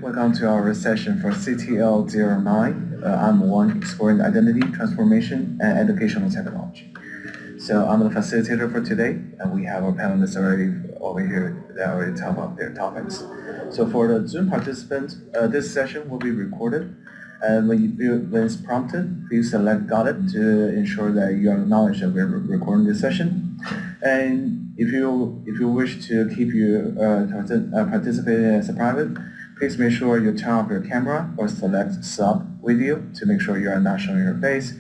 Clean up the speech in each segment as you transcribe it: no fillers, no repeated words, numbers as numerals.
welcome to our session for CTL09. I'm one, exploring identity, transformation, and educational technology. So I'm the facilitator for today, and we have our panelists already over here that already talk about their topics. So for the Zoom participants, this session will be recorded, and when it's prompted, please select "Got it" to ensure that you acknowledge that we're recording this session. And if you wish to keep you participating as a private, please make sure you turn off your camera or select "Stop Video" to make sure you are not showing your face.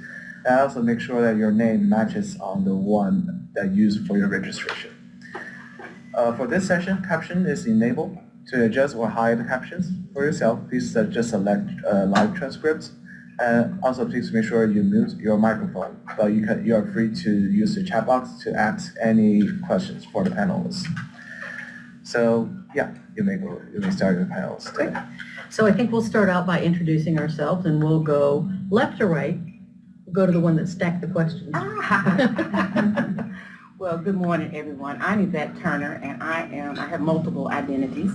And also make sure that your name matches on the one that you used for your registration. For this session, caption is enabled. To adjust or hide the captions for yourself, please just select live transcripts. And also please make sure you mute your microphone, but you are free to use the chat box to ask any questions for the panelists. So yeah, you may start your panelists today. So I think we'll start out by introducing ourselves, and we'll go left or right. We'll go to the one that stacked the questions. Well, good morning, everyone. I'm Evett Turner, and I have multiple identities,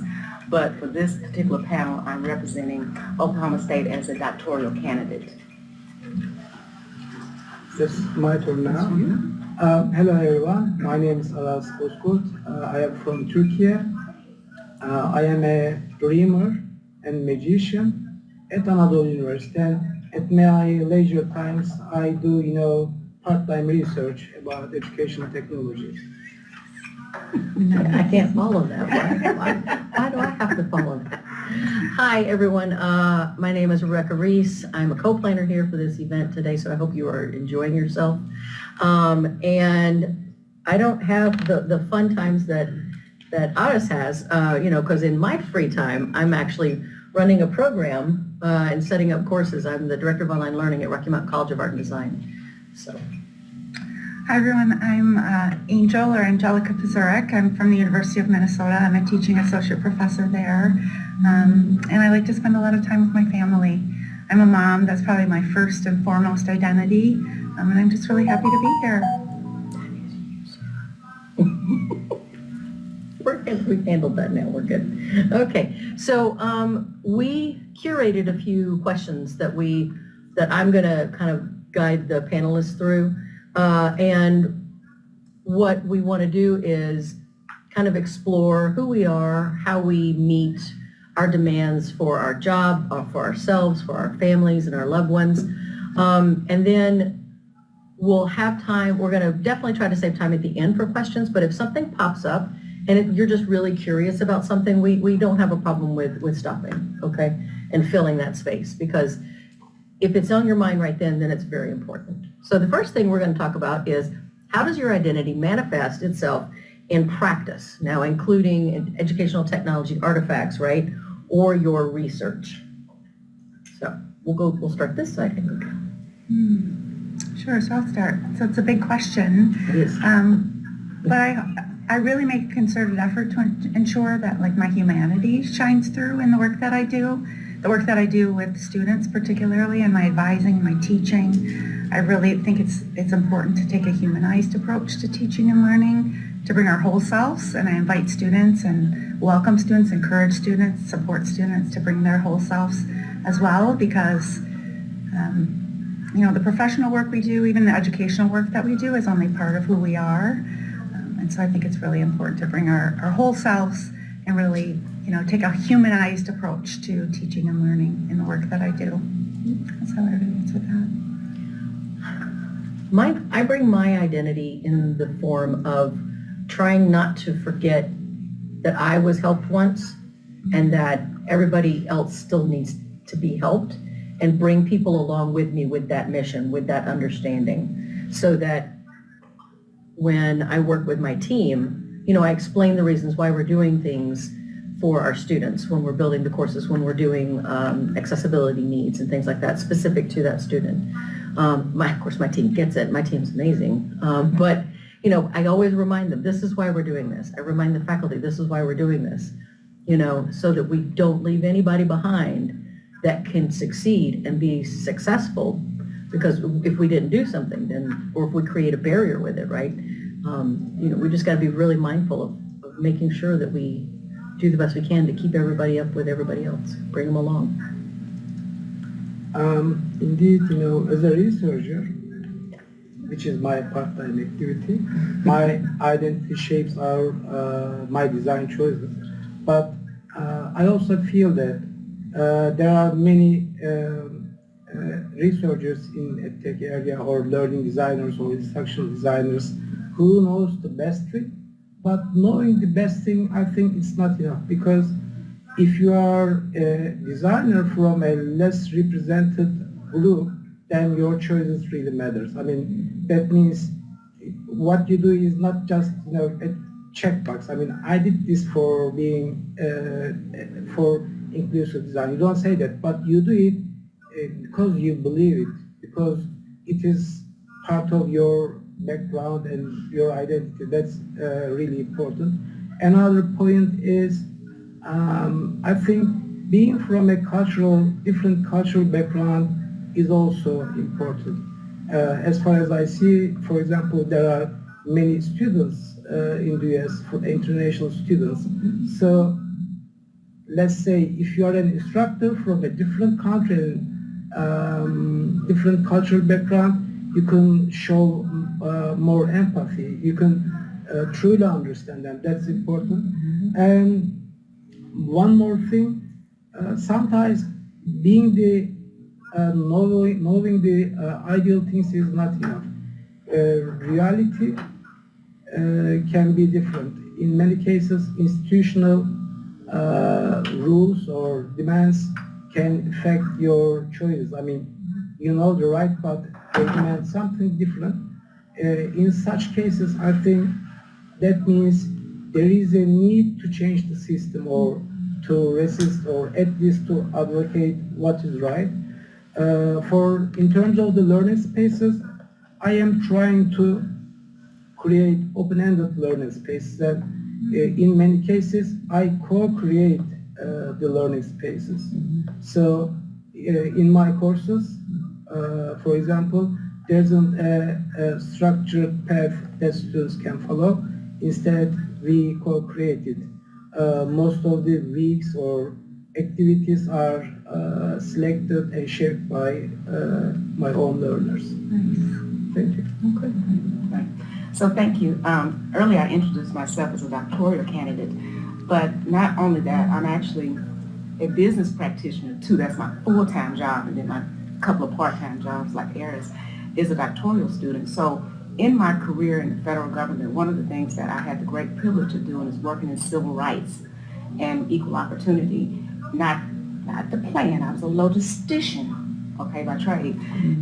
but for this particular panel, I'm representing Oklahoma State as a doctoral candidate. It's my turn now. Hello, everyone. My name is Aras Bozkurt. I am from Turkey. I am a dreamer and magician at Anadolu University. At my leisure times, I do, part-time research about educational technologies. I can't follow that. Why do I have to follow that? Hi, everyone. My name is Reese. I'm a co-planner here for this event today, so I hope you are enjoying yourself. And I don't have the fun times that Aras has, because in my free time, I'm actually running a program and setting up courses. I'm the Director of Online Learning at Rocky Mountain College of Art and Design. So. Hi everyone, I'm Angelica Pazurek. I'm from the University of Minnesota. I'm a teaching associate professor there. And I like to spend a lot of time with my family. I'm a mom. That's probably my first and foremost identity. And I'm just really happy to be here. We've handled that now. We're good. Okay, so we curated a few questions that I'm going to kind of guide the panelists through. And what we want to do is kind of explore who we are, how we meet our demands for our job, for ourselves, for our families and our loved ones. And then we'll have time. We're going to definitely try to save time at the end for questions, but if something pops up and if you're just really curious about something, we don't have a problem with stopping, okay, and filling that space, because if it's on your mind right then it's very important. So the first thing we're going to talk about is how does your identity manifest itself in practice, now including educational technology artifacts, right, or your research. So we'll start this side. Sure, so I'll start. So it's a big question. It is. But I really make a concerted effort to ensure that my humanity shines through in the work that I do. The work that I do with students, particularly in my advising, my teaching. I really think it's important to take a humanized approach to teaching and learning, to bring our whole selves, and I invite students and welcome students, encourage students, support students to bring their whole selves as well, because the professional work we do, even the educational work that we do, is only part of who we are. And so I think it's really important to bring our whole selves and really take a humanized approach to teaching and learning in the work that I do. That's how I would answer that. I bring my identity in the form of trying not to forget that I was helped once and that everybody else still needs to be helped, and bring people along with me with that mission, with that understanding, so that when I work with my team, I explain the reasons why we're doing things for our students, when we're building the courses, when we're doing accessibility needs and things like that specific to that student. Of course, my team gets it. My team's amazing. But I always remind them, this is why we're doing this. I remind the faculty, this is why we're doing this, so that we don't leave anybody behind that can succeed and be successful. Because if we didn't do something, then, or if we create a barrier with it, right? We just got to be really mindful of making sure that we do the best we can to keep everybody up with everybody else, bring them along. Indeed, as a researcher, which is my part-time activity, my identity shapes my design choices. But I also feel that there are many researchers in tech area or learning designers or instructional designers who knows the best thing. But knowing the best thing, I think it's not enough, because if you are a designer from a less represented group, then your choices really matters. I mean, that means what you do is not just a checkbox. I mean, I did this for being for inclusive design. You don't say that, but you do it because you believe it, because it is part of your background and your identity. That's really important. Another point is, I think being from a different cultural background is also important. As far as I see, for example, there are many students in the US, for international students. So let's say if you are an instructor from a different country, different cultural background, you can show more empathy. You can truly understand them. That's important. And one more thing, sometimes being the knowing the ideal things is not enough. Reality can be different. In many cases, institutional rules or demands can affect your choices. I mean, you know the right, but they demand something different. In such cases, I think that means there is a need to change the system, or to resist, or at least to advocate what is right. In terms of the learning spaces, I am trying to create open-ended learning spaces, and in many cases, I co-create the learning spaces. So in my courses, for example, there isn't a structured path that students can follow. Instead, we co-create it. Most of the weeks or activities are selected and shaped by my own learners. Nice. Thank you. Okay. Right. So thank you. Earlier I introduced myself as a doctoral candidate, but not only that, I'm actually a business practitioner too. That's my full-time job, and then my couple of part-time jobs like Aras is a doctoral student. So in my career in the federal government, one of the things that I had the great privilege of doing is working in civil rights and equal opportunity. Not the plan, I was a logistician, okay, by trade.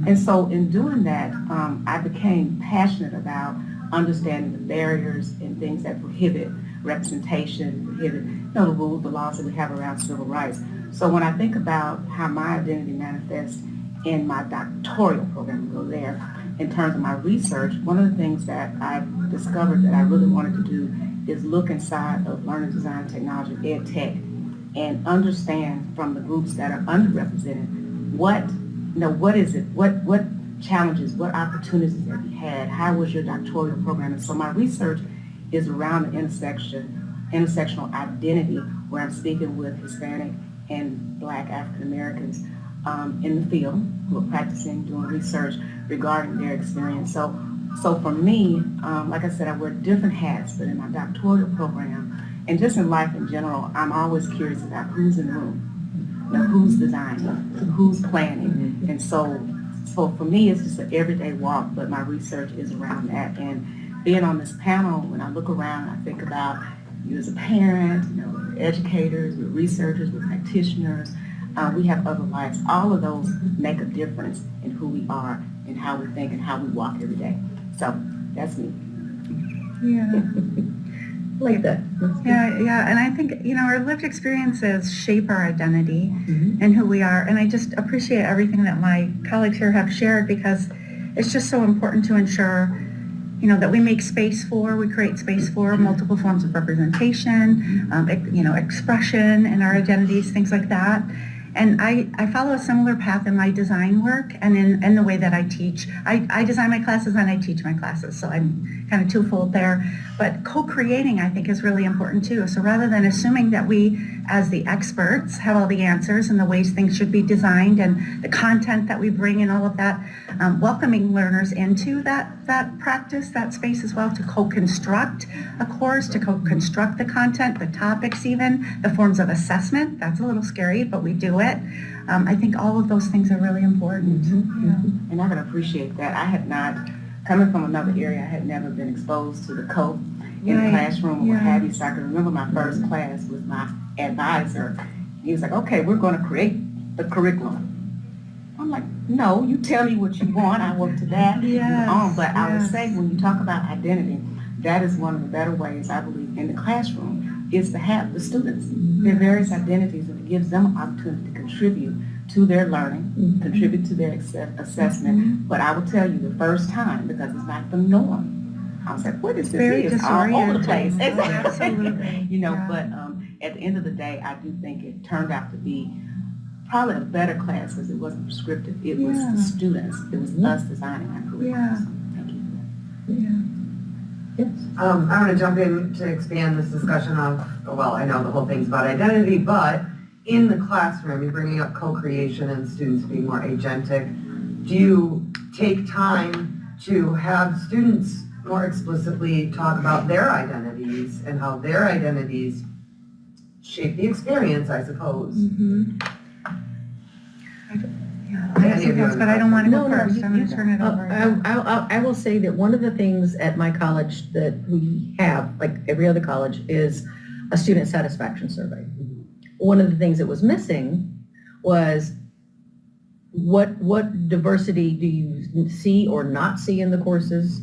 And so in doing that, I became passionate about understanding the barriers and things that prohibit representation, prohibit the rules, the laws that we have around civil rights. So when I think about how my identity manifests in my doctoral program, go there, in terms of my research, one of the things that I discovered that I really wanted to do is look inside of learning design technology, ed tech, and understand from the groups that are underrepresented what is it, what challenges, what opportunities that we had, how was your doctoral program. And so my research is around the intersectional identity, where I'm speaking with Hispanic and Black African Americans in the field who are practicing, doing research regarding their experience. So for me, like I said, I wear different hats, but in my doctoral program, and just in life in general, I'm always curious about who's in the room, who's designing, who's planning. And so for me, it's just an everyday walk, but my research is around that. And being on this panel, when I look around, I think about you as a parent, we're educators, we're researchers, we're practitioners, we have other lives. All of those make a difference in who we are and how we think and how we walk every day. So that's me. Yeah. Like that. Yeah, and I think, our lived experiences shape our identity and who we are, and I just appreciate everything that my colleagues here have shared, because it's just so important to ensure, that we make space for, we create space for multiple forms of representation, expression in our identities, things like that. And I follow a similar path in my design work and in the way that I teach. I design my classes and I teach my classes, so I'm kind of twofold there. But co-creating, I think, is really important too. So rather than assuming that we, as the experts, have all the answers and the ways things should be designed and the content that we bring and all of that, welcoming learners into that practice, that space as well, to co-construct a course, to co-construct the content, the topics even, the forms of assessment. That's a little scary, but we do it. I think all of those things are really important. And I can appreciate that. I had not, coming from another area, I had never been exposed to the co in the classroom or what have you. So I can remember my first class with my advisor. He was like, okay, we're going to create the curriculum. I'm like, no, you tell me what you want. I work to that. But I would say when you talk about identity, that is one of the better ways, I believe, in the classroom is to have the students, their various identities, and it gives them an opportunity to contribute to their learning, contribute to their assessment. But I will tell you the first time, because it's not the norm, I was like, what is this? Very It's all over the place. disorienting. Absolutely. You know, but at the end of the day, I do think it turned out to be probably a better class because it wasn't prescriptive. It was the students. It was us designing our curriculum. Thank you. I want to jump in to expand this discussion of, well, I know the whole thing's about identity, but in the classroom, you're bringing up co-creation and students being more agentic. Do you take time to have students more explicitly talk about their identities and how their identities shape the experience, I suppose? I have some thoughts, but I don't want to go first. I'm going to turn it over. I will say that one of the things at my college that we have, like every other college, is a student satisfaction survey. One of the things that was missing was what diversity do you see or not see in the courses?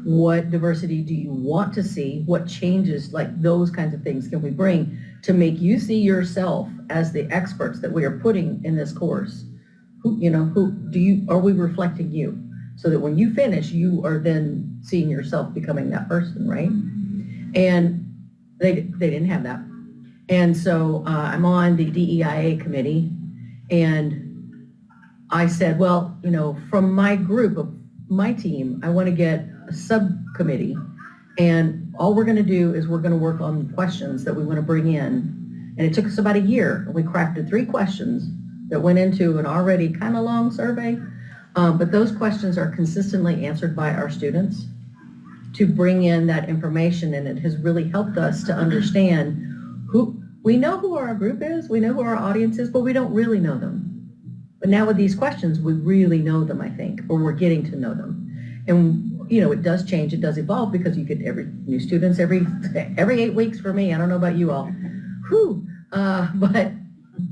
What diversity do you want to see? What changes, like those kinds of things, can we bring to make you see yourself as the experts that we are putting in this course? Are we reflecting you? So that when you finish, you are then seeing yourself becoming that person, right? And they didn't have that. And so I'm on the DEIA committee, and I said, well, from my group of my team, I want to get a subcommittee, and all we're going to do is we're going to work on questions that we want to bring in. And it took us about a year, and we crafted 3 questions that went into an already kind of long survey, but those questions are consistently answered by our students to bring in that information, and it has really helped us to understand we know who our group is, we know who our audience is, but we don't really know them. But now with these questions, we really know them, I think, or we're getting to know them. And it does change, it does evolve, because you get new students every 8 weeks for me. I don't know about you all. But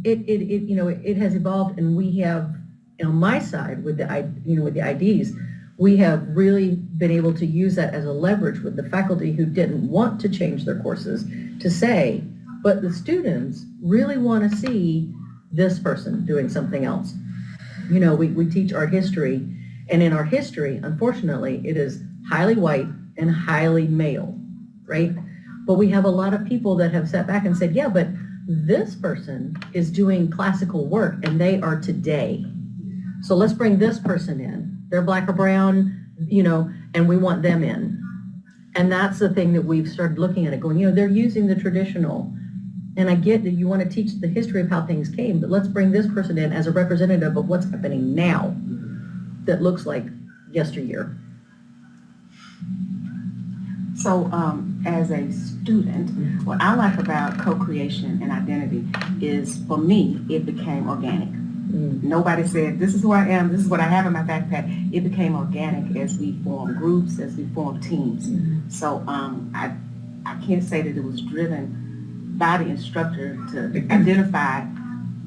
it has evolved, and we have, on my side with the IDs, we have really been able to use that as a leverage with the faculty who didn't want to change their courses to say, but the students really want to see this person doing something else. We teach art history, and in art history, unfortunately, it is highly white and highly male, right? But we have a lot of people that have sat back and said, yeah, but this person is doing classical work and they are today. So let's bring this person in. They're black or brown, and we want them in. And that's the thing that we've started looking at it, going, they're using the traditional. And I get that you want to teach the history of how things came, but let's bring this person in as a representative of what's happening now that looks like yesteryear. So as a student, what I like about co-creation and identity is, for me, it became organic. Nobody said, this is who I am, this is what I have in my backpack. It became organic as we formed groups, as we formed teams. So I can't say that it was driven by the instructor to identify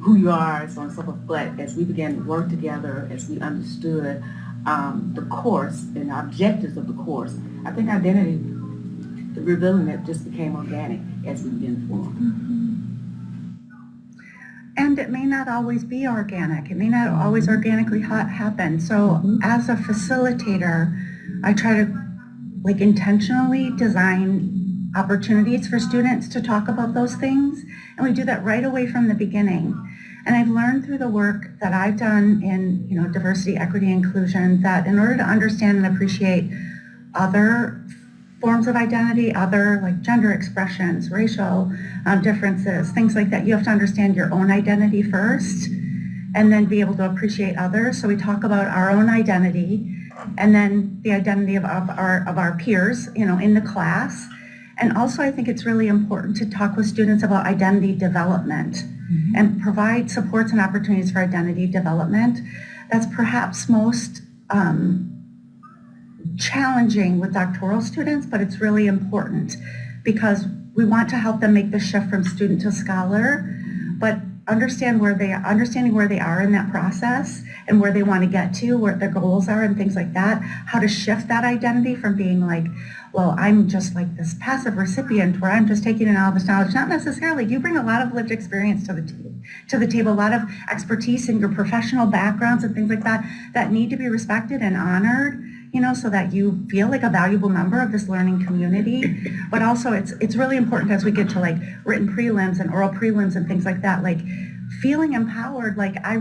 who you are and so on and so forth, but as we began to work together, as we understood the course and the objectives of the course, I think identity, revealing it, just became organic as we began to form. And it may not always be organic. It may not always organically happen. So as a facilitator, I try to intentionally design opportunities for students to talk about those things. And we do that right away from the beginning. And I've learned through the work that I've done in, diversity, equity, inclusion, that in order to understand and appreciate other forms of identity, other like gender expressions, racial differences, things like that, you have to understand your own identity first and then be able to appreciate others. So we talk about our own identity and then the identity of our peers, in the class. And also I think it's really important to talk with students about identity development and provide supports and opportunities for identity development. That's perhaps most challenging with doctoral students, but it's really important because we want to help them make the shift from student to scholar, but understanding where they are in that process and where they want to get to, where their goals are and things like that, how to shift that identity from being like, well, I'm just like this passive recipient where I'm just taking in all this knowledge. Not necessarily. You bring a lot of lived experience to the table, a lot of expertise in your professional backgrounds and things like that need to be respected and honored, so that you feel like a valuable member of this learning community. But also it's really important as we get to like written prelims and oral prelims and things like that, like feeling empowered, like I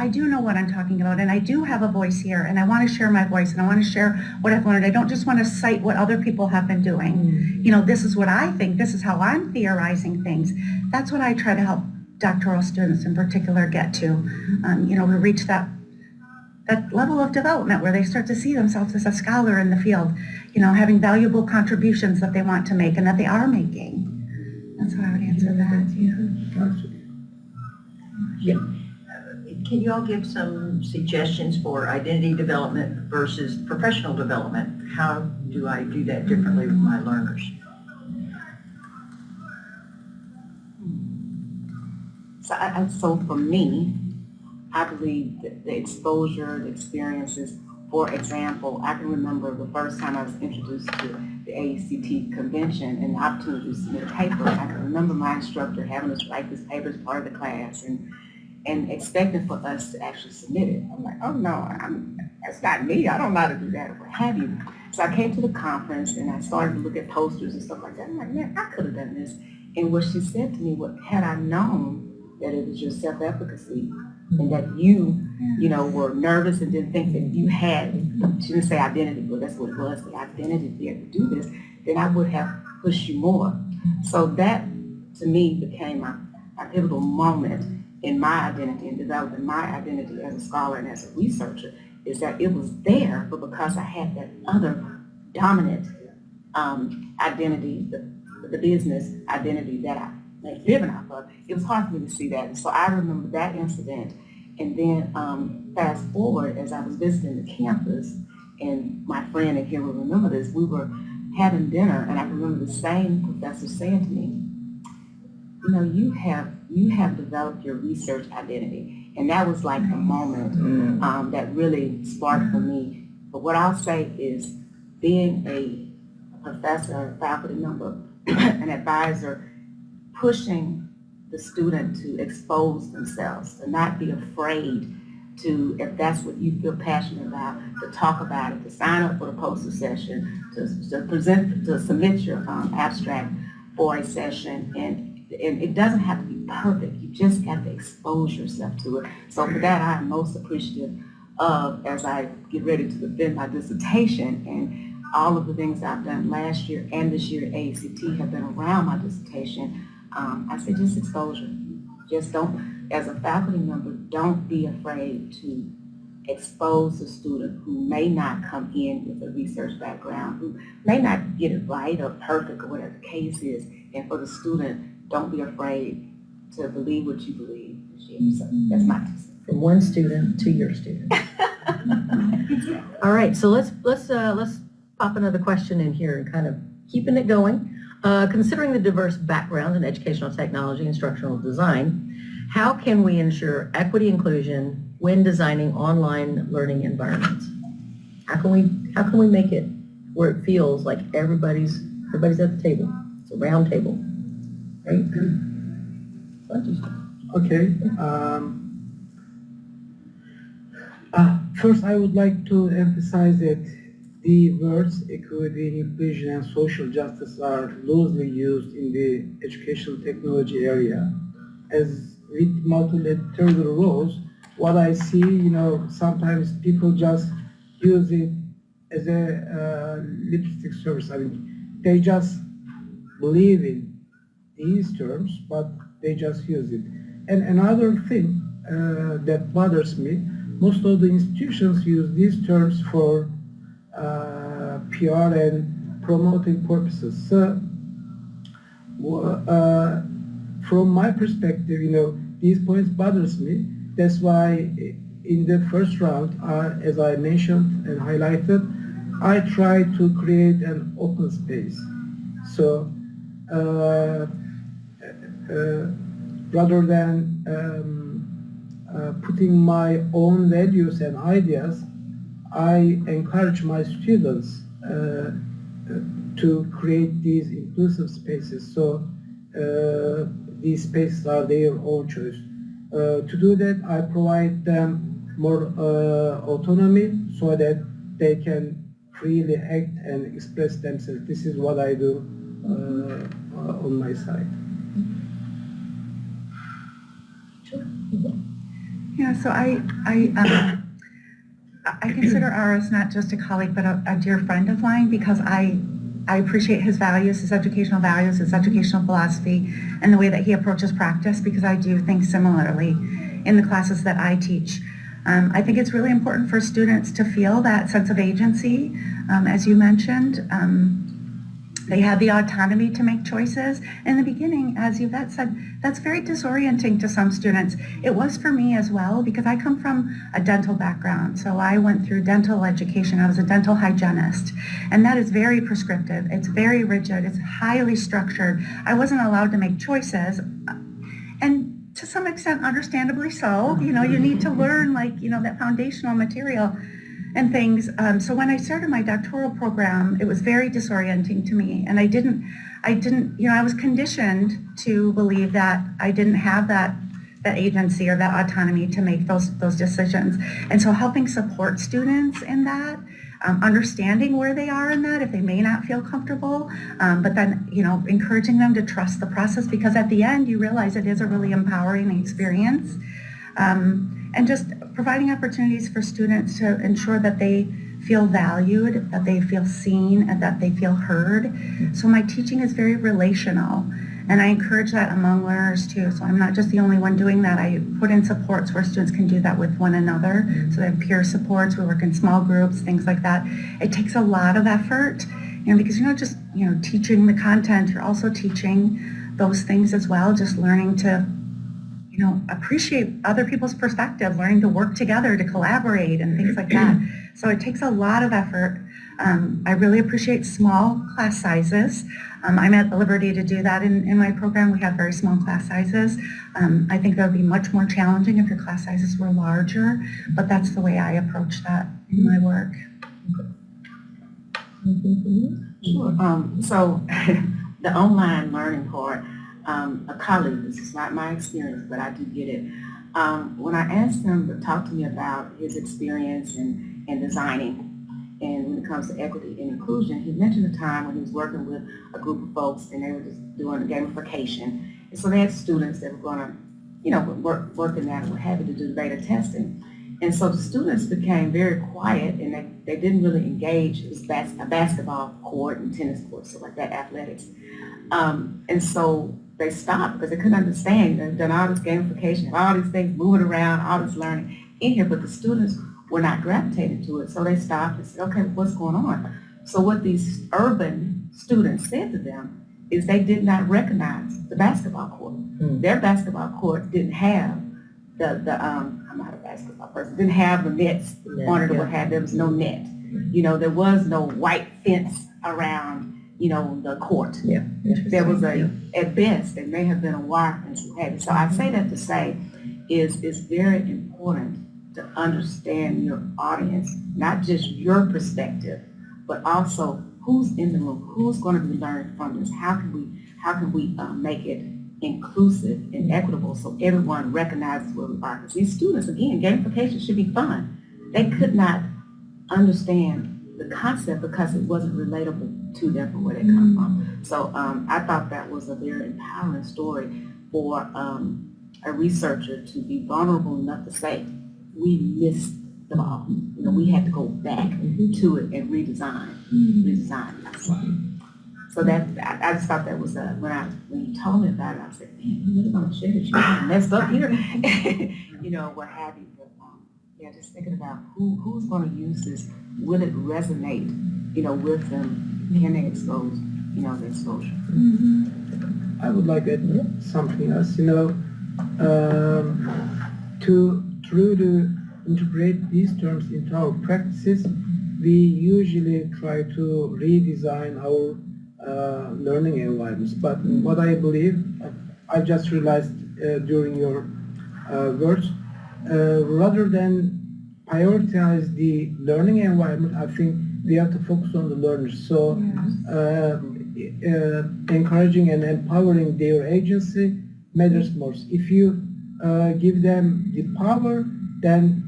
do know what I'm talking about and I do have a voice here and I want to share my voice and I want to share what I've learned. I don't just want to cite what other people have been doing. This is what I think, this is how I'm theorizing things. That's what I try to help doctoral students in particular get to. We reach that level of development where they start to see themselves as a scholar in the field, having valuable contributions that they want to make and that they are making. That's how I would answer that. Yeah. Can you all give some suggestions for identity development versus professional development? How do I do that differently with my learners? So for me, I believe that the exposure, the experiences, for example, I can remember the first time I was introduced to the AECT convention and the opportunity to submit a paper. I can remember my instructor having us write this paper as part of the class and expecting for us to actually submit it. I'm like, oh no, that's not me. I don't know how to do that or what have you. So I came to the conference and I started to look at posters and stuff like that. I'm like, man, I could have done this. And what she said to me, had I known that it was your self-efficacy and that you were nervous and didn't think that you had, she didn't say identity, but that's what it was, the identity to be able to do this, then I would have pushed you more. So that, to me, became a pivotal moment in my identity and developing my identity as a scholar and as a researcher, is that it was there, but because I had that other dominant identity, the business identity that I living off of, it was hard for me to see that. And so I remember that incident. And then fast forward, as I was visiting the campus, and my friend, and here will remember this, we were having dinner, and I remember the same professor saying to me, you have developed your research identity. And that was like the moment that really sparked for me. But what I'll say is being a professor, a faculty member, an advisor, pushing the student to expose themselves, to not be afraid to, if that's what you feel passionate about, to talk about it, to sign up for the poster session, to submit your abstract for a session, and it doesn't have to be perfect. You just got to expose yourself to it. So for that, I am most appreciative of, as I get ready to defend my dissertation, and all of the things I've done last year and this year at AECT have been around my dissertation. I say just exposure. Just don't, as a faculty member, don't be afraid to expose a student who may not come in with a research background, who may not get it right or perfect or whatever the case is. And for the student, don't be afraid to believe what you believe. So that's my 2 cents. From one student to your student. All right, so let's pop another question in here and kind of keeping it going. Considering the diverse backgrounds in educational technology, instructional design, how can we ensure equity inclusion when designing online learning environments? How can we make it where it feels like everybody's at the table? It's a round table, right? Okay. First, I would like to emphasize that the words equity, inclusion, and social justice are loosely used in the educational technology area. As with multilateral roles, what I see, sometimes people just use it as a lipstick service. I mean, they just believe in these terms, but they just use it. And another thing that bothers me, most of the institutions use these terms for PR and promoting purposes. So, from my perspective, these points bothers me. That's why in the first round, as I mentioned and highlighted, I try to create an open space. So rather than putting my own values and ideas, I encourage my students to create these inclusive spaces. So these spaces are their own choice. To do that, I provide them more autonomy so that they can freely act and express themselves. This is what I do on my side. Yeah, so I consider Aras not just a colleague, but a dear friend of mine, because I appreciate his values, his educational philosophy, and the way that he approaches practice, because I do things similarly in the classes that I teach. I think it's really important for students to feel that sense of agency. As you mentioned, they have the autonomy to make choices. In the beginning, as Evett said, that's very disorienting to some students. It was for me as well, because I come from a dental background. So I went through dental education. I was a dental hygienist. And that is very prescriptive. It's very rigid. It's highly structured. I wasn't allowed to make choices. And to some extent, understandably so. You need to learn that foundational material and things. So when I started my doctoral program, it was very disorienting to me. And I was conditioned to believe that I didn't have that agency or that autonomy to make those decisions. And so helping support students in that, understanding where they are in that, if they may not feel comfortable, but then, encouraging them to trust the process, because at the end you realize it is a really empowering experience. And just providing opportunities for students to ensure that they feel valued, that they feel seen, and that they feel heard. So my teaching is very relational, and I encourage that among learners too. So I'm not just the only one doing that. I put in supports where students can do that with one another. So they have peer supports, we work in small groups, things like that. It takes a lot of effort, because you're not just, teaching the content, you're also teaching those things as well, just learning to appreciate other people's perspective, learning to work together, to collaborate and things like that. So it takes a lot of effort. I really appreciate small class sizes. I'm at the liberty to do that in my program. We have very small class sizes. I think that would be much more challenging if your class sizes were larger, but that's the way I approach that in my work. Sure. So the online learning part, a colleague, this is not my experience, but I do get it. When I asked him to talk to me about his experience in designing, and when it comes to equity and inclusion, he mentioned a time when he was working with a group of folks and they were just doing a gamification. And so they had students that were going to, work in that and were happy to do beta testing. And so the students became very quiet and they didn't really engage. It was a basketball court and tennis court, so like that, athletics. And so they stopped because they couldn't understand. They've done all this gamification, all these things moving around, all this learning in here, but the students were not gravitating to it. So they stopped and said, okay, what's going on? So what these urban students said to them is they did not recognize the basketball court. Their basketball court didn't have I'm not a basketball person, didn't have the nets on it or what have. There was no net. There was no white fence around the court. Yeah. There was at best, it may have been a wire fence. So I say that to say it's very important to understand your audience, not just your perspective, but also who's in the room, who's going to be learning from this. How can we make it inclusive and equitable so everyone recognizes where we are? Because these students, again, gamification should be fun. They could not understand the concept because it wasn't relatable to them from where they come from. So I thought that was a very empowering story for a researcher to be vulnerable enough to say, we missed the ball. You know, we had to go back to it and redesign it. So that, I just thought that was, when you told me about it, I said, man, you really gonna share this? You messed up here. You know, what have you. But, yeah, just thinking about who's gonna use this. Will it resonate, you know, with them? Can they expose, you know, the exposure? I would like to add something else, you know, to try to integrate these terms into our practices, we usually try to redesign our learning environments. But what I believe, I just realized during your words, rather than prioritize the learning environment, I think we have to focus on the learners. So encouraging and empowering their agency matters most. If you give them the power, then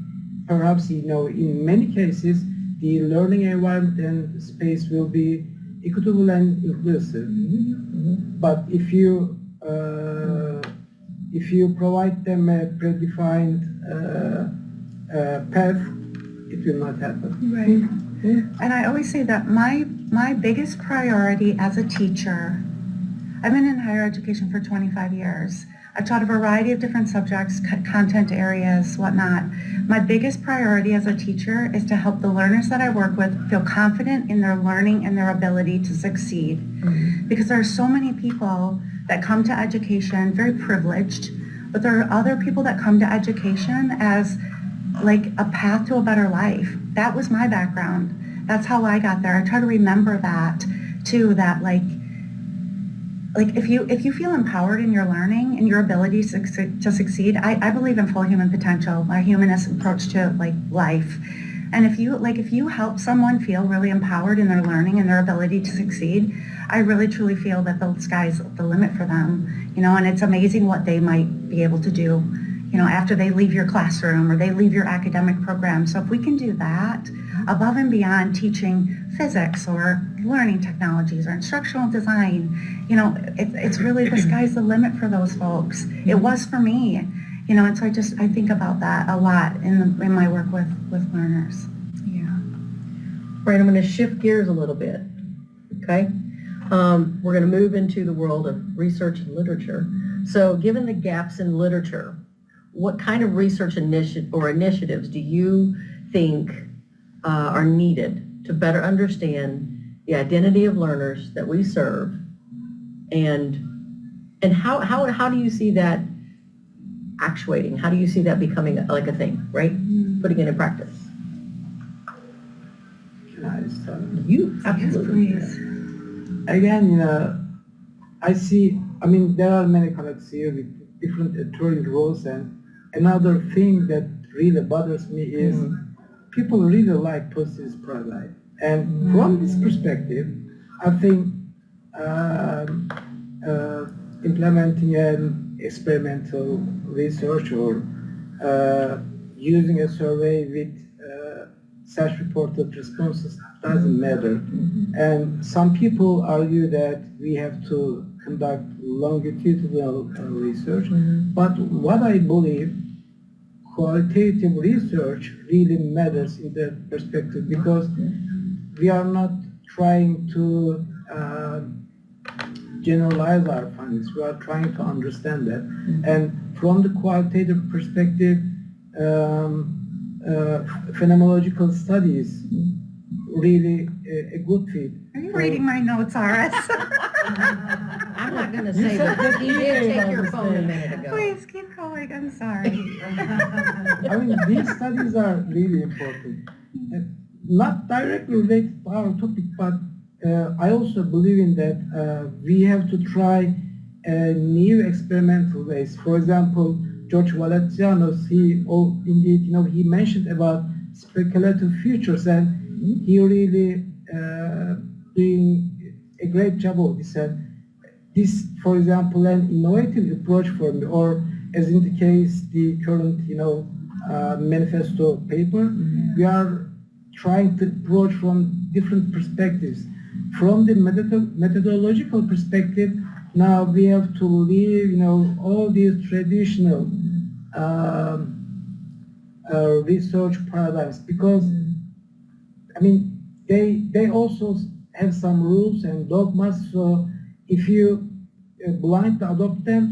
perhaps, you know, in many cases, the learning environment and space will be equitable and inclusive. But if you provide them a predefined path, it will not happen. Right. And I always say that my biggest priority as a teacher, I've been in higher education for 25 years. I've taught a variety of different subjects, content areas, whatnot. My biggest priority as a teacher is to help the learners that I work with feel confident in their learning and their ability to succeed. Because there are so many people that come to education very privileged, but there are other people that come to education as like a path to a better life. That was my background. That's how I got there. I try to remember that too, that like if you feel empowered in your learning and your ability to succeed, I believe in full human potential, my humanist approach to like life. And if you help someone feel really empowered in their learning and their ability to succeed, I really truly feel that the sky's the limit for them, you know, and it's amazing what they might be able to do, you know, after they leave your classroom or they leave your academic program. So if we can do that above and beyond teaching physics or learning technologies or instructional design, you know, it's really, the sky's the limit for those folks. It was for me, you know, and so I think about that a lot in my work with learners. Yeah. Right, I'm going to shift gears a little bit, okay? We're going to move into the world of research and literature. So given the gaps in literature, what kind of research initiatives do you think are needed to better understand the identity of learners that we serve, and how do you see that actuating? How do you see that becoming like a thing, right? Putting it in practice. Can I start? You absolutely. Yes, please. Again, you know, there are many colleagues here with different tutoring roles, and another thing that really bothers me is people really like positive spotlight. And from this perspective, I think implementing an experimental research or using a survey with self-reported responses doesn't matter. And some people argue that we have to conduct longitudinal research, but what I believe, qualitative research really matters in that perspective, because we are not trying to generalize our findings, we are trying to understand that. And from the qualitative perspective, phenomenological studies really a good fit. Are you reading my notes, Aras? I'm not going to say that you did take your phone a minute ago. Please keep going, I'm sorry. These studies are really important. Not directly related to our topic, but I also believe in that we have to try new experimental ways. For example, George Valencianos, he mentioned about speculative futures, and he really doing a great job of this. And this, for example, an innovative approach for me, or as in the case, the current, manifesto paper, we are trying to approach from different perspectives. From the methodological perspective, now we have to leave, all these traditional research paradigms, because, they also have some rules and dogmas, so if you blindly adopt them,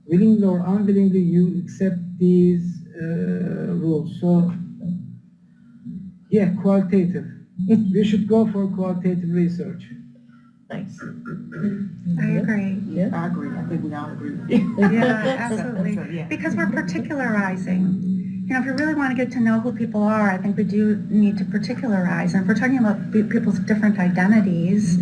willingly or unwillingly, you accept these rules. So, yeah, qualitative. We should go for qualitative research. Nice. I agree. Yeah. I agree. I think we all agree with you. Yeah, absolutely. So, yeah. Because we're particularizing. If we really want to get to know who people are, I think we do need to particularize. And if we're talking about people's different identities,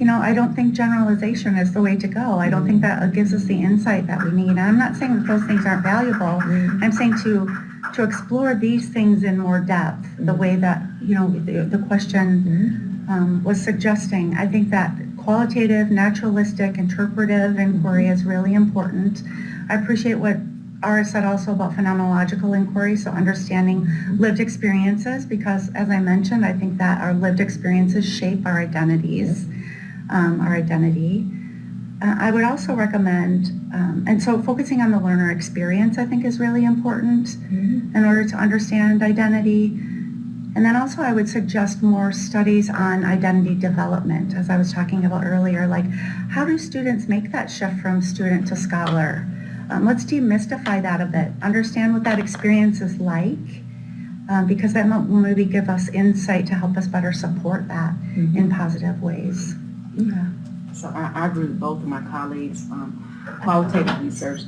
I don't think generalization is the way to go. I don't think that gives us the insight that we need. And I'm not saying that those things aren't valuable. I'm saying to explore these things in more depth, the way that, the question was suggesting. I think that qualitative, naturalistic, interpretive inquiry is really important. I appreciate what Aras said also about phenomenological inquiry, so understanding lived experiences, because as I mentioned, I think that our lived experiences shape our identities, our identity. I would also recommend, and so focusing on the learner experience I think is really important in order to understand identity. And then also I would suggest more studies on identity development, as I was talking about earlier, like how do students make that shift from student to scholar? Let's demystify that a bit, understand what that experience is like, because that will maybe give us insight to help us better support that in positive ways. Yeah. So I agree with both of my colleagues. Qualitative research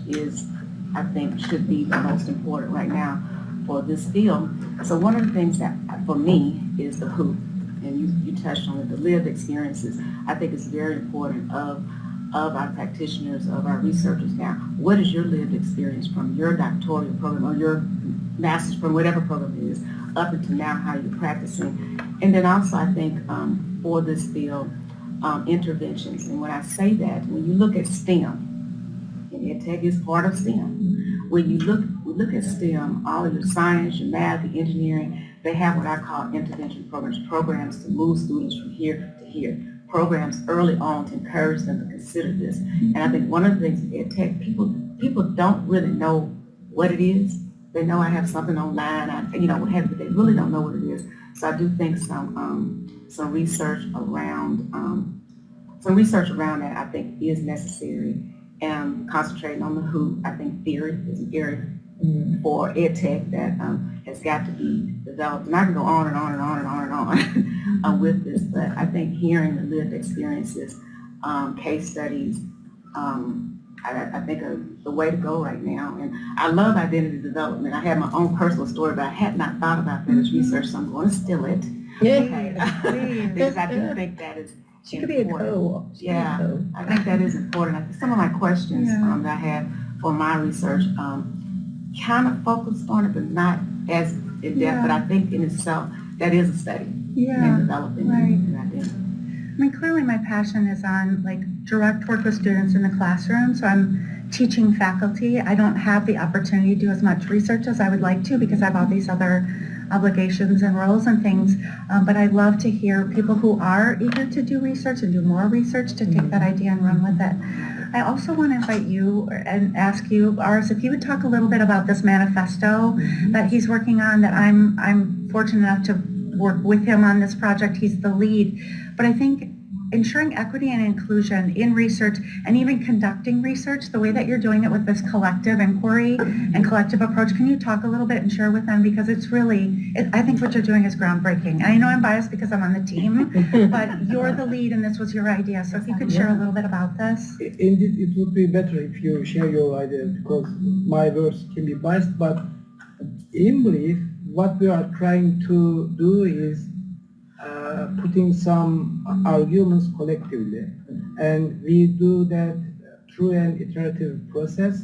I think, should be the most important right now for this field. So one of the things that, for me, is the who, and you touched on it, the lived experiences. I think it's very important of our practitioners, of our researchers now. What is your lived experience from your doctoral program or your master's from whatever program it is, up until now, how you're practicing? And then also, I think, for this field, interventions. And when I say that, when you look at STEM, and EdTech is part of STEM, when you look at STEM, all of your science, your math, your engineering, they have what I call intervention programs to move students from here to here. Programs early on to encourage them to consider this. And I think one of the things in EdTech, people don't really know what it is. They know I have something online, what have you, but they really don't know what it is. So I do think some research around that I think is necessary. And concentrating on the who, I think theory is an area for EdTech that has got to be developed. And I can go on and on and on and on and on with this, but I think hearing the lived experiences, case studies, I think are the way to go right now. And I love identity development. I have my own personal story, but I had not thought about that as research, so I'm going to steal it. Okay. Because I do think that is She could be a important. co. Yeah, I think that is important. I think some of my questions that I had for my research kind of focused on it, but not as in depth. But I think in itself, that is a study in developing an identity. Clearly my passion is on direct work with students in the classroom, so I'm teaching faculty. I don't have the opportunity to do as much research as I would like to because I have all these other obligations and roles and things, but I love to hear people who are eager to do research and do more research to take that idea and run with it. I also want to invite you and ask you, Aras, if you would talk a little bit about this manifesto that he's working on, that I'm fortunate enough to work with him on this project. He's the lead, but I think ensuring equity and inclusion in research and even conducting research the way that you're doing it with this collective inquiry and collective approach. Can you talk a little bit and share with them? Because it's really, I think what you're doing is groundbreaking. I know I'm biased because I'm on the team, but you're the lead and this was your idea. So if you could share a little bit about this. Indeed, it would be better if you share your idea because my words can be biased, but in brief, what we are trying to do is putting some arguments collectively, and we do that through an iterative process.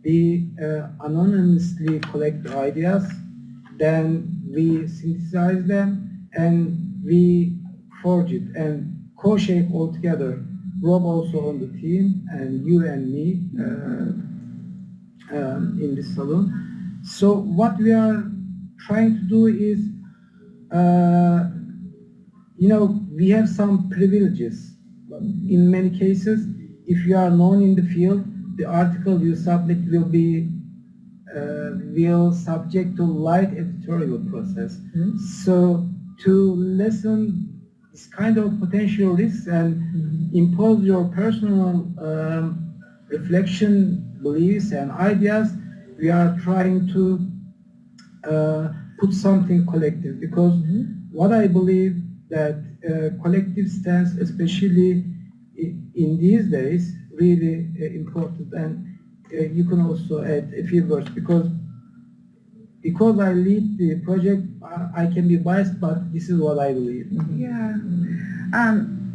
We anonymously collect ideas, then we synthesize them, and we forge it and co-shape all together. Rob also on the team, and you and me in this salon. So what we are trying to do is we have some privileges in many cases, if you are known in the field, the article you submit will be subject to light editorial process. So to lessen this kind of potential risks and impose your personal reflection, beliefs, and ideas, we are trying to put something collective, because what I believe that collective stance, especially in these days, really important. And you can also add a few words, because I lead the project, I can be biased, but this is what I believe. Yeah.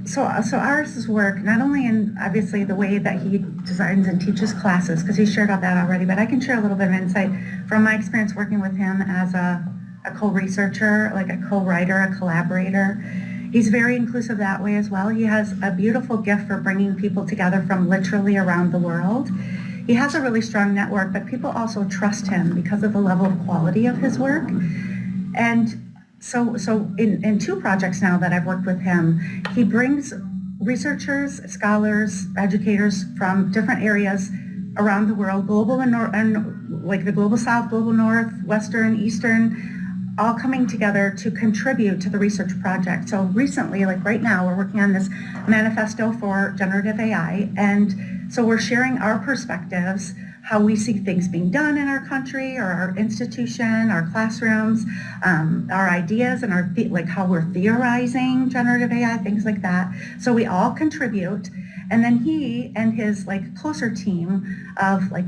So Aras' work, not only in obviously the way that he designs and teaches classes, because he shared all that already, but I can share a little bit of insight from my experience working with him as a co-researcher, like a co-writer, a collaborator. He's very inclusive that way as well. He has a beautiful gift for bringing people together from literally around the world. He has a really strong network, but people also trust him because of the level of quality of his work. And so in two projects now that I've worked with him, he brings researchers, scholars, educators from different areas around the world, global and like the global south, global north, western, eastern, all coming together to contribute to the research project. So recently, like right now, we're working on this manifesto for generative AI, and so we're sharing our perspectives, how we see things being done in our country or our institution, our classrooms, our ideas and like how we're theorizing generative AI, things like that. So we all contribute, and then he and his like closer team of like,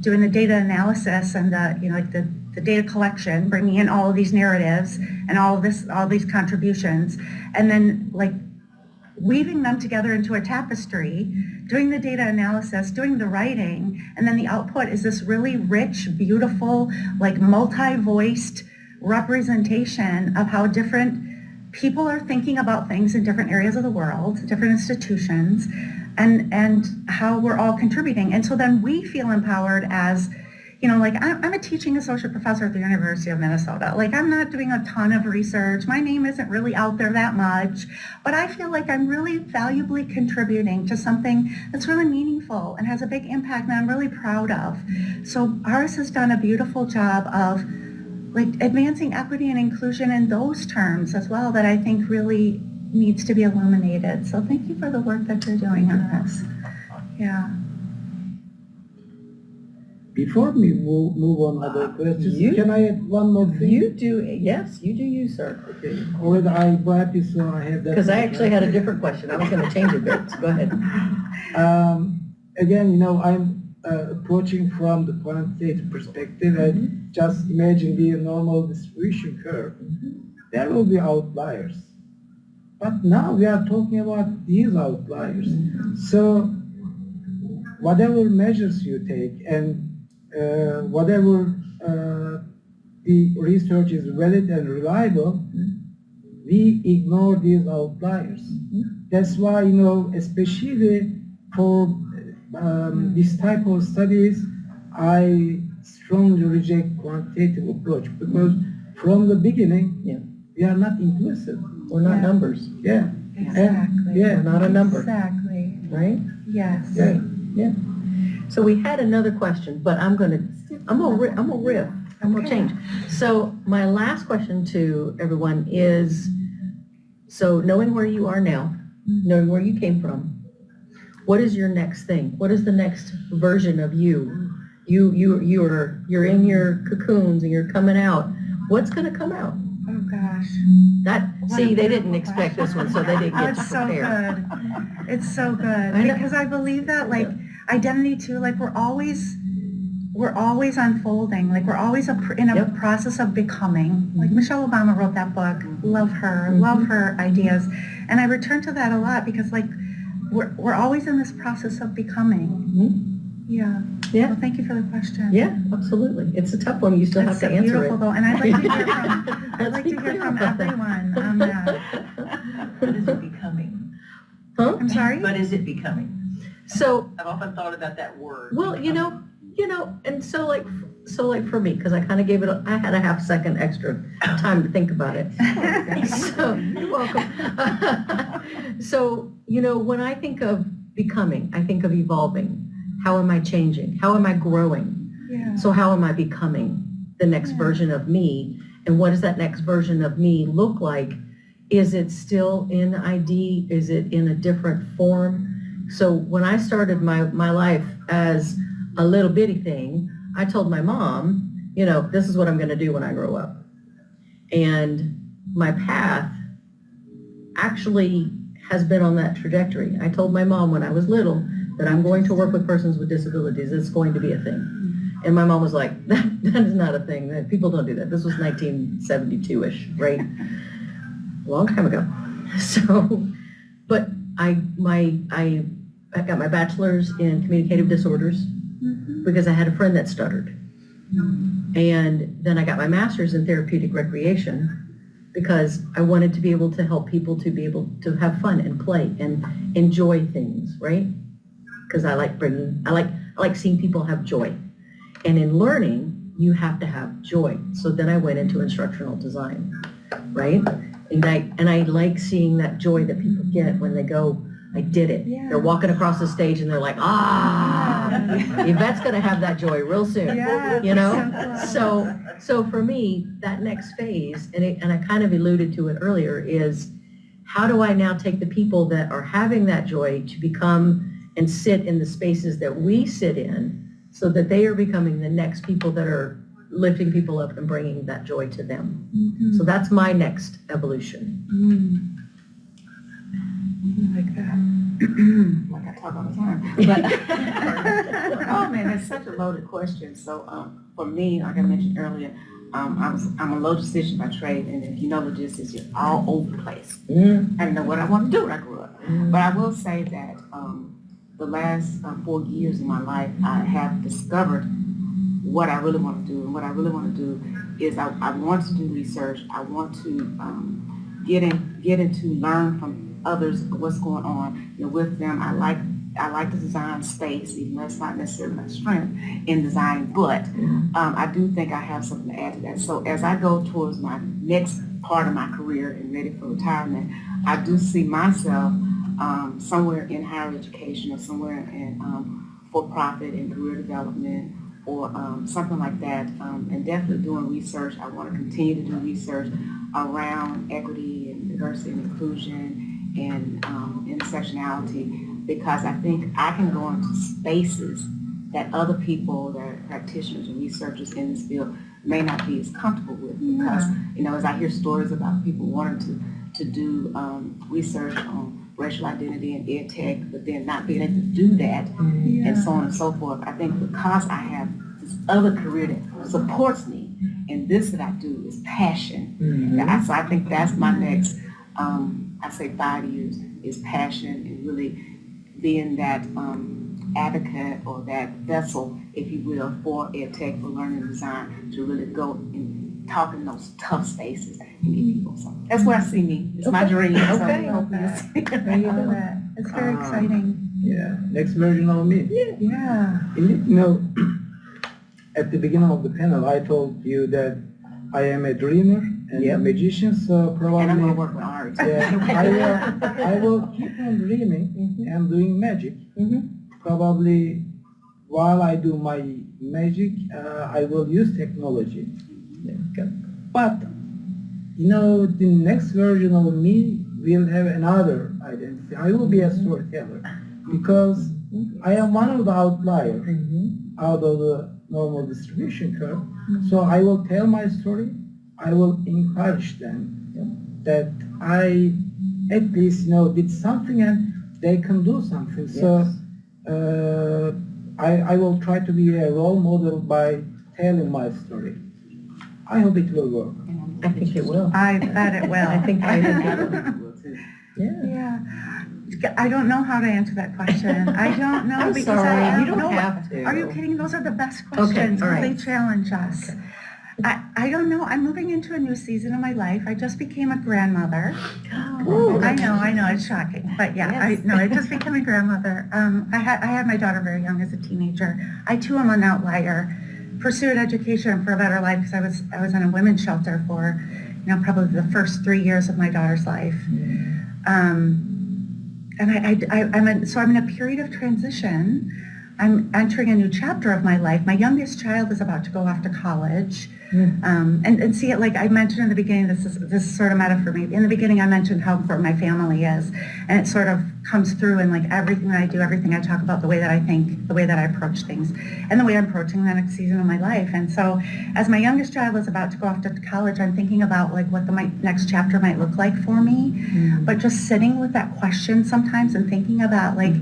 doing the data analysis and the data collection, bringing in all of these narratives and all these contributions, and then like weaving them together into a tapestry, doing the data analysis, doing the writing, and then the output is this really rich, beautiful, like multi-voiced representation of how different people are thinking about things in different areas of the world, different institutions, and how we're all contributing. And so then we feel empowered as, like I'm a teaching associate professor at the University of Minnesota. Like I'm not doing a ton of research. My name isn't really out there that much, but I feel like I'm really valuably contributing to something that's really meaningful and has a big impact that I'm really proud of. So Aras has done a beautiful job of like advancing equity and inclusion in those terms as well, that I think really needs to be illuminated. So thank you for the work that you're doing on this. Yeah. Before we move on other questions, can I add one more thing? You do, yes, you do you, sir. Okay, already I brought this, so I have that. Because I actually had a different question. I was going to change it a bit. So go ahead. Again, I'm approaching from the quantitative perspective, and just imagine the normal distribution curve. There will be outliers. But now we are talking about these outliers. So whatever measures you take and whatever the research is valid and reliable, we ignore these outliers. That's why, especially for this type of studies, I strongly reject quantitative approach, because from the beginning, we are not inclusive. We're not numbers. Yeah. Exactly. We're not a number. Exactly. Right? Yes. Yeah. Yeah. So we had another question, but I'm gonna riff. I'm gonna change. So my last question to everyone is, so knowing where you are now, knowing where you came from, what is your next thing? What is the next version of you? You're in your cocoons and you're coming out. What's gonna come out? Oh gosh. They didn't expect this one, so they didn't get to prepare. It's so good. I know. Because I believe that identity too, like we're always unfolding, like we're always in a process of becoming. Like Michelle Obama wrote that book, love her ideas. And I return to that a lot because like we're always in this process of becoming. Yeah. Yeah. Well, thank you for the question. Yeah, absolutely. It's a tough one. You still have to answer beautiful it. Though, and I'd like to hear from everyone on that. What is it becoming? Huh? I'm sorry? What is it becoming? So, I've often thought about that word. well, and so like for me, because I kind of gave it, I had a half second extra time to think about it. So, you're welcome. So, when I think of becoming, I think of evolving. How am I changing? How am I growing? Yeah. So how am I becoming the next version of me? And what does that next version of me look like? Is it still in ID? Is it in a different form? So when I started my life as a little bitty thing, I told my mom, this is what I'm going to do when I grow up. And my path actually has been on that trajectory. I told my mom when I was little that I'm going to work with persons with disabilities. It's going to be a thing. And my mom was like, that is not a thing. That people don't do that. This was 1972-ish, right? A long time ago. So, but I got my bachelor's in communicative disorders because I had a friend that stuttered. And then I got my master's in therapeutic recreation because I wanted to be able to help people to be able to have fun and play and enjoy things, right? Because I like seeing people have joy. And in learning, you have to have joy. So then I went into instructional design, right? And I like seeing that joy that people get when they go, I did it. Yeah. They're walking across the stage and they're like, Evette's gonna have that joy real soon, Yeah, So for me, that next phase, and I kind of alluded to it earlier, is how do I now take the people that are having that joy to become and sit in the spaces that we sit in so that they are becoming the next people that are lifting people up and bringing that joy to them. So that's my next evolution. I like that. Like I talk all the time. But, oh man, it's such a loaded question. So for me, like I mentioned earlier, I'm a logistician by trade, and if you know logistics, you're all over the place. I didn't know what I wanted to do when I grew up. But I will say that the last 4 years of my life, I have discovered what I really want to do. And what I really want to do is I want to do research. I want to get into learn from others what's going on with them. I like to design space, even though that's not necessarily my strength in design, but I do think I have something to add to that. So as I go towards my next part of my career and ready for retirement, I do see myself somewhere in higher education or somewhere in for-profit and career development or something like that, and definitely doing research. I want to continue to do research around equity and diversity and inclusion and intersectionality, because I think I can go into spaces that other people, that are practitioners and researchers in this field, may not be as comfortable with. Because, as I hear stories about people wanting to do research on racial identity and ed tech, but then not being able to do that, and so on and so forth. I think because I have this other career that supports me, and this that I do is passion. So I think that's my next, I say 5 years, is passion and really being that advocate or that vessel, if you will, for ed tech, for learning and design, to really go and talk in those tough spaces and meet people. So that's where I see me. It's my dream. Okay. It's very exciting. Yeah, next version of me. Yeah. At the beginning of the panel, I told you that I am a dreamer and a magician, so probably... And I'm going to work with Ari. Yeah, I will keep on dreaming and doing magic. Probably while I do my magic, I will use technology. But, the next version of me will have another identity. I will be a storyteller because I am one of the outliers out of the normal distribution curve. So I will tell my story. I will encourage them that I at least did something and they can do something. So I will try to be a role model by telling my story. I hope it will work. I think it will. I bet it will. I think it will too. Yeah. I don't know how to answer that question. I don't know I'm because sorry, I you don't know. have to. Are you kidding? Those are the best questions. all right. They challenge us. I don't know. I'm moving into a new season of my life. I just became a grandmother. Ooh. I know, it's shocking, but yeah, Yes. I just became a grandmother. I had my daughter very young as a teenager. I too am an outlier. Pursued education for a better life because I was in a women's shelter for, probably the first 3 years of my daughter's life. And I'm in a period of transition. I'm entering a new chapter of my life. My youngest child is about to go off to college. And see it, like I mentioned in the beginning, this is sort of meta for me. In the beginning, I mentioned how important my family is, and it sort of comes through in like everything that I do, everything I talk about, the way that I think, the way that I approach things, and the way I'm approaching the next season of my life. And so, as my youngest child is about to go off to college, I'm thinking about like what my next chapter might look like for me. But just sitting with that question sometimes and thinking about like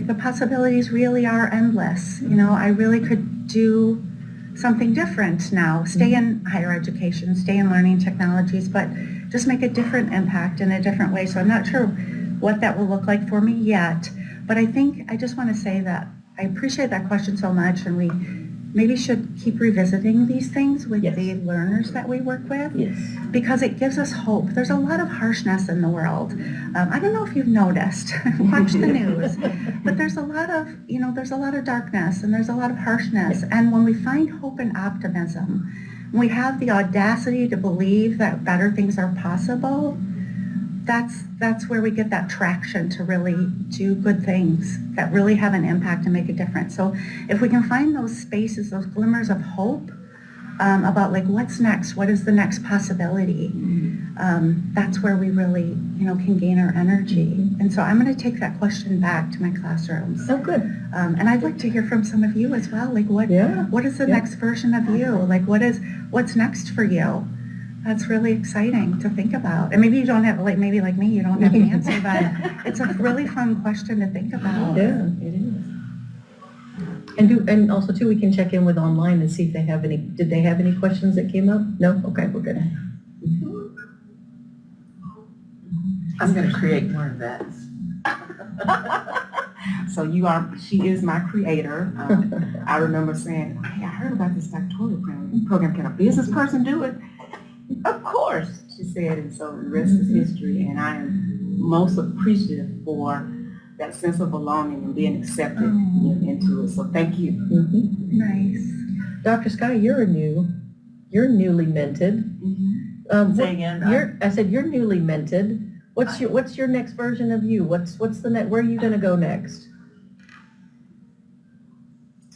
the possibilities really are endless. I really could do something different now, stay in higher education, stay in learning technologies, but just make a different impact in a different way. So I'm not sure what that will look like for me yet, but I think I just want to say that I appreciate that question so much, and we maybe should keep revisiting these things with the learners that we work with, because it gives us hope. There's a lot of harshness in the world. I don't know if you've noticed, watch the news, but there's a lot of darkness and there's a lot of harshness. And when we find hope and optimism, when we have the audacity to believe that better things are possible, that's where we get that traction to really do good things that really have an impact and make a difference. So if we can find those spaces, those glimmers of hope about like what's next, what is the next possibility, that's where we really can gain our energy. And so I'm going to take that question back to my classrooms. Oh, good. And I'd like to hear from some of you as well. Like what is the next version of you? Like what's next for you? That's really exciting to think about. And maybe you don't have, like maybe like me, you don't have an answer, but it's a really fun question to think about. Yeah, it is. And also too, we can check in with online and see if did they have any questions that came up? No? Okay, we're good. I'm going to create more Evetts. So she is my creator. I remember saying, hey, I heard about this doctoral program. Can a business person do it? Of course, she said, and so the rest is history, and I am most appreciative for that sense of belonging and being accepted into it. So thank you. Nice. Dr. Sky, you're newly minted. Say again. I said you're newly minted. What's your next version of you? What's the next? Where are you going to go next?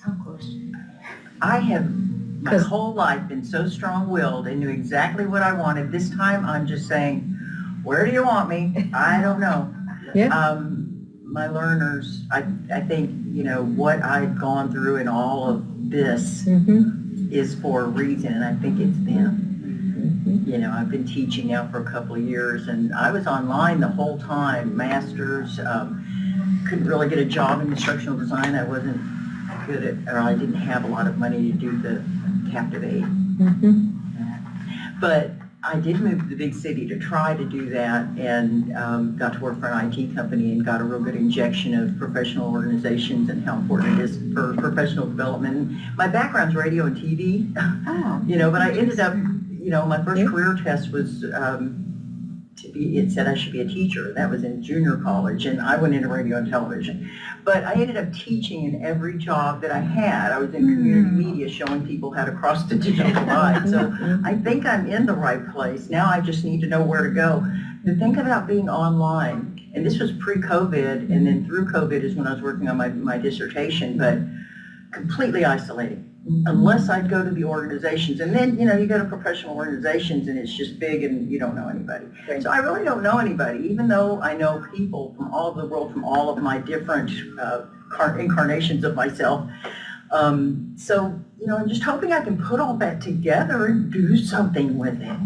Tough question. I have my whole life been so strong-willed and knew exactly what I wanted. This time I'm just saying, where do you want me? I don't know. Yeah. My learners, I think, what I've gone through in all of this is for a reason, and I think it's them. I've been teaching now for a couple of years, and I was online the whole time, masters, couldn't really get a job in instructional design. I wasn't good at, or I didn't have a lot of money to do the Captivate. But I did move to the big city to try to do that, and got to work for an IT company and got a real good injection of professional organizations and how important it is for professional development. My background's radio and TV, but I ended up, my first career test was it said I should be a teacher. That was in junior college, and I went into radio and television. But I ended up teaching in every job that I had. I was in community media showing people how to cross the digital divide. So I think I'm in the right place. Now I just need to know where to go. To think about being online, and this was pre-COVID, and then through COVID is when I was working on my dissertation, but completely isolating. Unless I'd go to the organizations. And then, you go to professional organizations and it's just big and you don't know anybody. So I really don't know anybody, even though I know people from all over the world, from all of my different incarnations of myself. I'm just hoping I can put all that together and do something with it.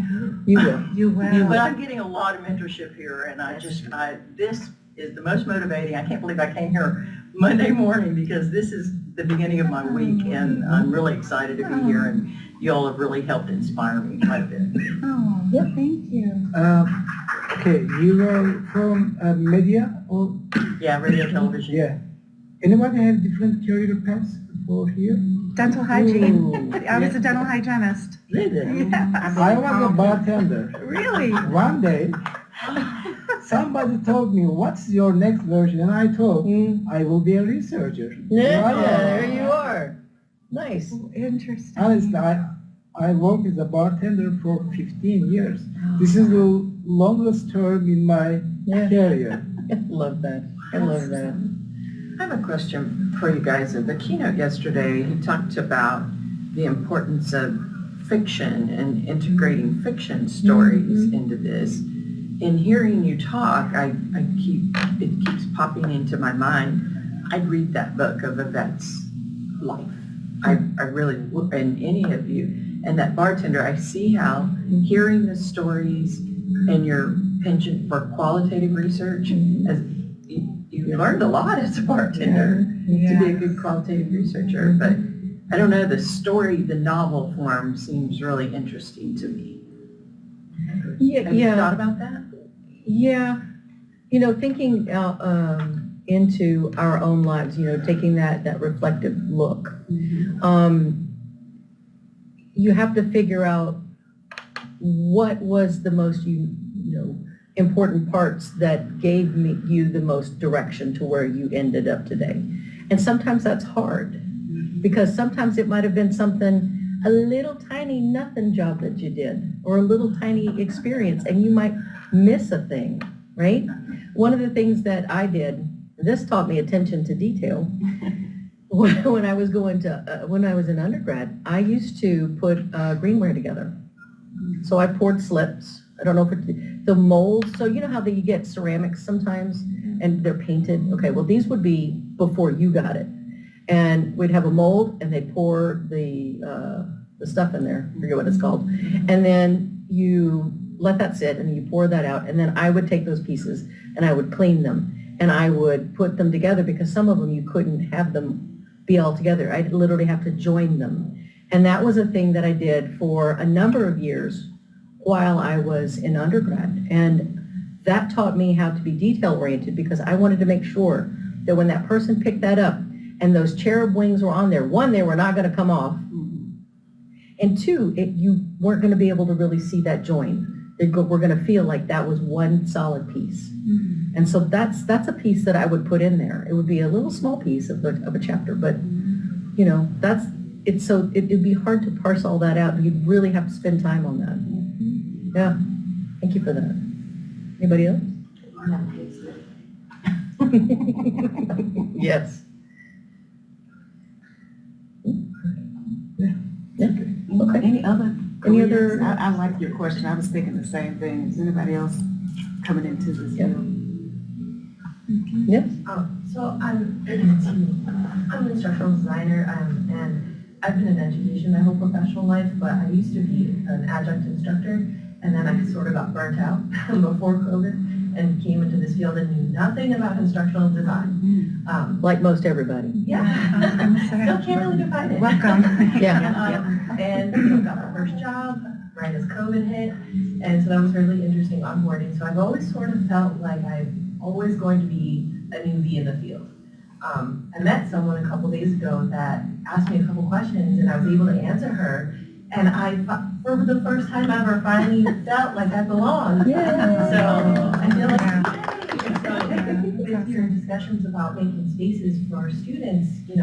You will. You will. But I'm getting a lot of mentorship here, and this is the most motivating. I can't believe I came here Monday morning because this is the beginning of my week, and I'm really excited to be here, and you all have really helped inspire me quite a bit. Oh, thank you. Okay, you are from media or? Yeah, radio, television. Yeah. Anybody have different career paths before here? dental hygiene. Ooh. I was a dental hygienist. Really? Yeah. I was a bartender. Really? One day, somebody told me, what's your next version? And I told, I will be a researcher. Yeah, Right? there you are. Nice. Interesting. Honestly, I worked as a bartender for 15 years. This is the longest term in my Yeah. career. I love that. I love that. I have a question for you guys. At the keynote yesterday, he talked about the importance of fiction and integrating fiction stories into this. In hearing you talk, it keeps popping into my mind. I'd read that book of Evett's life. I really would, and any of you. And that bartender, I see how hearing the stories and your penchant for qualitative research, as you learned a lot as a bartender to be a good qualitative researcher, but I don't know, the story, the novel form seems really interesting to me. Yeah, Have you thought about that? Yeah. You know, thinking into our own lives, you know, taking that reflective look. You have to figure out what was the most, important parts that gave you the most direction to where you ended up today. And sometimes that's hard because sometimes it might have been a little tiny nothing job that you did or a little tiny experience and you might miss a thing, right? One of the things that I did, this taught me attention to detail. When I was when I was in undergrad, I used to put greenware together. So I poured slips. I don't know if the molds. So you know how you get ceramics sometimes and they're painted. Okay, well these would be before you got it, and we'd have a mold and they'd pour the stuff in there. I forget what it's called, and then you let that sit and you pour that out, and then I would take those pieces and I would clean them and I would put them together because some of them you couldn't have them be all together. I'd literally have to join them. And that was a thing that I did for a number of years while I was in undergrad. And that taught me how to be detail oriented because I wanted to make sure that when that person picked that up and those cherub wings were on there, one, they were not going to come off. And two, you weren't going to be able to really see that join. We're going to feel like that was one solid piece. And so that's a piece that I would put in there. It would be a little small piece of a chapter, but it'd be hard to parse all that out. You'd really have to spend time on that. Yeah, thank you for that. Anybody else? Yes. Yeah. Okay. Any other? Any other? I like your question. I was thinking the same thing. Is anybody else coming into this field? Yes. So I'm an instructional designer, and I've been in education my whole professional life, but I used to be an adjunct instructor, and then I sort of got burnt out before COVID and came into this field and knew nothing about instructional design. Like most everybody. Yeah. Still can't really define it. Welcome. Yeah. And got my first job right as COVID hit, and so that was really interesting onboarding. So I've always sort of felt like I'm always going to be a newbie in the field. I met someone a couple days ago that asked me a couple questions, and I was able to answer her. And for the first time ever, finally felt like I belonged. Yeah. So I feel like with your discussions about making spaces for our students, do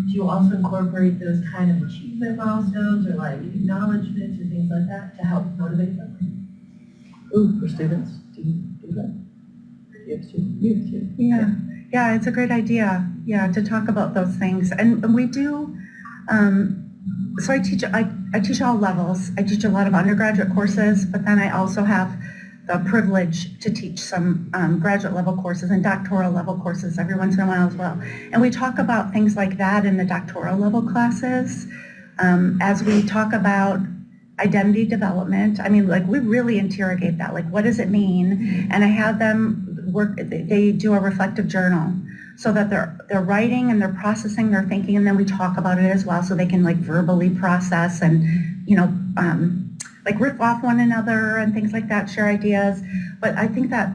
you also incorporate those kind of achievement milestones or like acknowledgements or things like that to help motivate them? Ooh, for students, do you do that? You have to. Yeah, it's a great idea. Yeah, to talk about those things, and we do. So I teach all levels. I teach a lot of undergraduate courses, but then I also have the privilege to teach some graduate level courses and doctoral level courses every once in a while as well. And we talk about things like that in the doctoral level classes as we talk about identity development. I mean, like we really interrogate that. Like, what does it mean? And I have them work. They do a reflective journal, so that they're writing and they're processing their thinking, and then we talk about it as well, so they can like verbally process and like riff off one another and things like that, share ideas. But I think that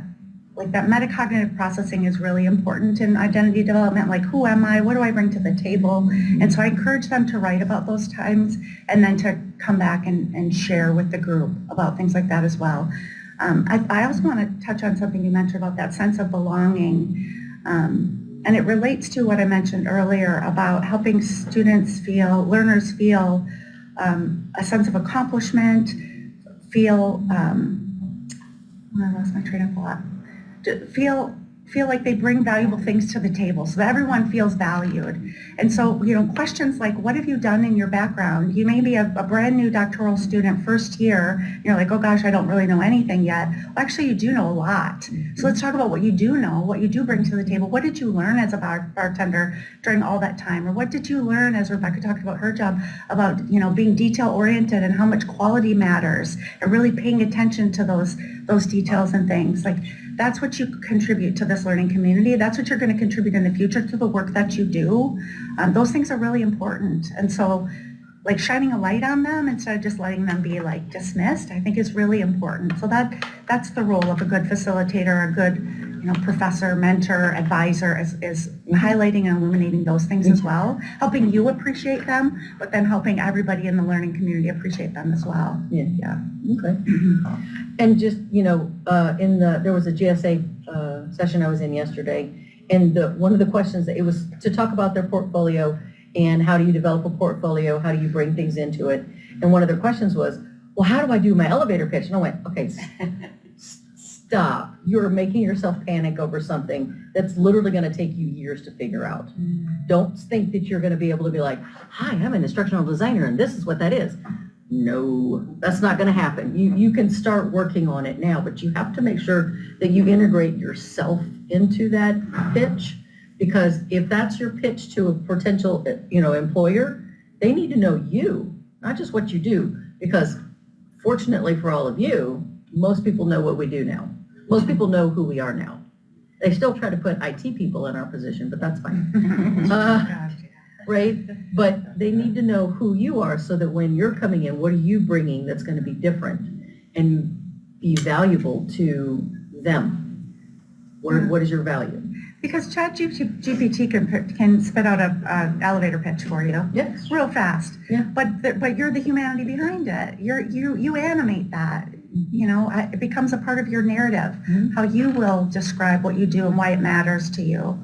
like that metacognitive processing is really important in identity development, like who am I, what do I bring to the table? And so I encourage them to write about those times and then to come back and share with the group about things like that as well. I also want to touch on something you mentioned about that sense of belonging. And it relates to what I mentioned earlier about helping learners feel a sense of accomplishment, feel, I lost my train of thought, feel like they bring valuable things to the table so that everyone feels valued. And so, questions like, what have you done in your background? You may be a brand new doctoral student, first year, you're like, oh gosh, I don't really know anything yet. Well, actually, you do know a lot. So let's talk about what you do know, what you do bring to the table. What did you learn as a bartender during all that time? Or what did you learn, as Rebecca talked about her job, about, being detail-oriented and how much quality matters and really paying attention to those details and things. Like, that's what you contribute to this learning community. That's what you're going to contribute in the future to the work that you do. Those things are really important. And so, like, shining a light on them instead of just letting them be like dismissed, I think is really important. So that's the role of a good facilitator, a good professor, mentor, advisor, is highlighting and illuminating those things as well, helping you appreciate them, but then helping everybody in the learning community appreciate them as well. Yeah. Okay. And just, there was a GSA session I was in yesterday, and one of the questions, it was to talk about their portfolio and how do you develop a portfolio, how do you bring things into it, and one of their questions was, well, how do I do my elevator pitch? And I went, okay, stop. You're making yourself panic over something that's literally going to take you years to figure out. Don't think that you're going to be able to be like, hi, I'm an instructional designer and this is what that is. No, that's not going to happen. You can start working on it now, but you have to make sure that you integrate yourself into that pitch, because if that's your pitch to a potential, employer, they need to know you, not just what you do, because fortunately for all of you, most people know what we do now. Most people know who we are now. They still try to put IT people in our position, but that's fine. Right? But they need to know who you are so that when you're coming in, what are you bringing that's going to be different and be valuable to them? What is your value? Because ChatGPT can spit out an elevator pitch for you, Yes. real fast. Yeah. But you're the humanity behind it. You animate that. It becomes a part of your narrative, how you will describe what you do and why it matters to you.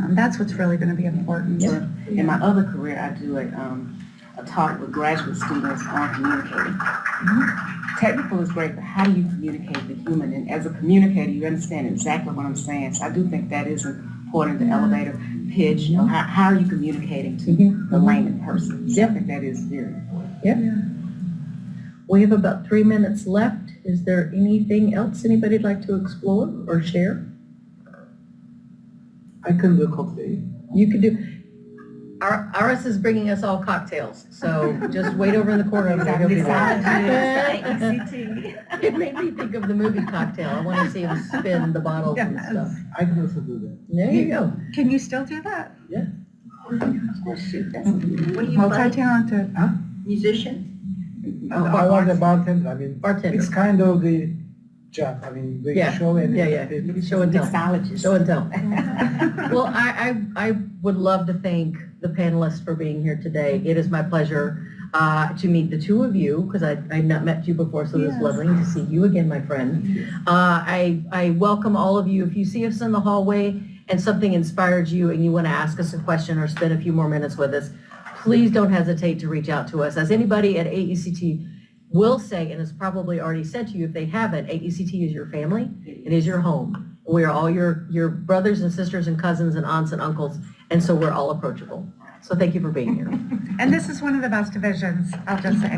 That's what's really going to be important. Yeah. In my other career, I do a talk with graduate students on communicating. Technical is great, but how do you communicate the human? And as a communicator, you understand exactly what I'm saying. So I do think that is important, the elevator pitch. How are you communicating to the layman person? So I think that is very important. Yeah. We have about 3 minutes left. Is there anything else anybody'd like to explore or share? I can do cocktail. You could do. Aras is bringing us all cocktails, so just wait over in the corner over there. He'll be there. It made me think of the movie Cocktail. I want to see him spin the bottles and stuff. I can also do that. There you go. Can you still do that? Yeah. Oh, shoot. That's What do you play? multi-talented. Musician? I was a bartender. I mean, Bartender. it's kind of the job. I mean, the Yeah. show and Yeah. Show and tell. Mixologist. Show and tell. Well, I would love to thank the panelists for being here today. It is my pleasure to meet the two of you, because I've not met you before, so it's lovely to see you again, my friend. I welcome all of you. If you see us in the hallway and something inspired you and you want to ask us a question or spend a few more minutes with us, please don't hesitate to reach out to us. As anybody at AECT will say, and has probably already said to you if they haven't, AECT is your family. It is your home. We are all your brothers and sisters and cousins and aunts and uncles, and so we're all approachable. So thank you for being here. And this is one of the best divisions, I'll just say.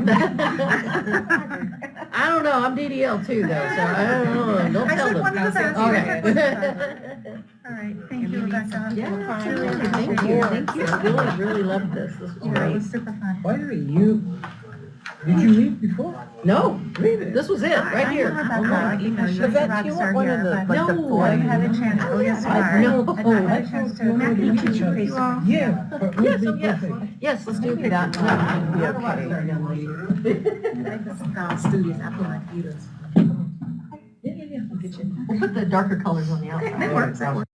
I don't know, I'm DDL too though, so I don't know, don't I tell said them. one of the best. Okay. All right, thank you, Rebecca. Yeah, absolutely. Thank you. I really loved this. This was Yeah, it great. was super fun. By the way, did you meet before? No, Really? this was it, right I know here. Rebecca, because she's a Yvette, rock do you star want one of here, the- but No, I haven't had a chance. Oh, yes, you are. No. I've not had a chance to meet you face to face. Yeah. Yes, oh, yes. Yes, let's do that. Be okay. Studios, I put my computers. Yeah. We'll put the darker colors on the outside. That works.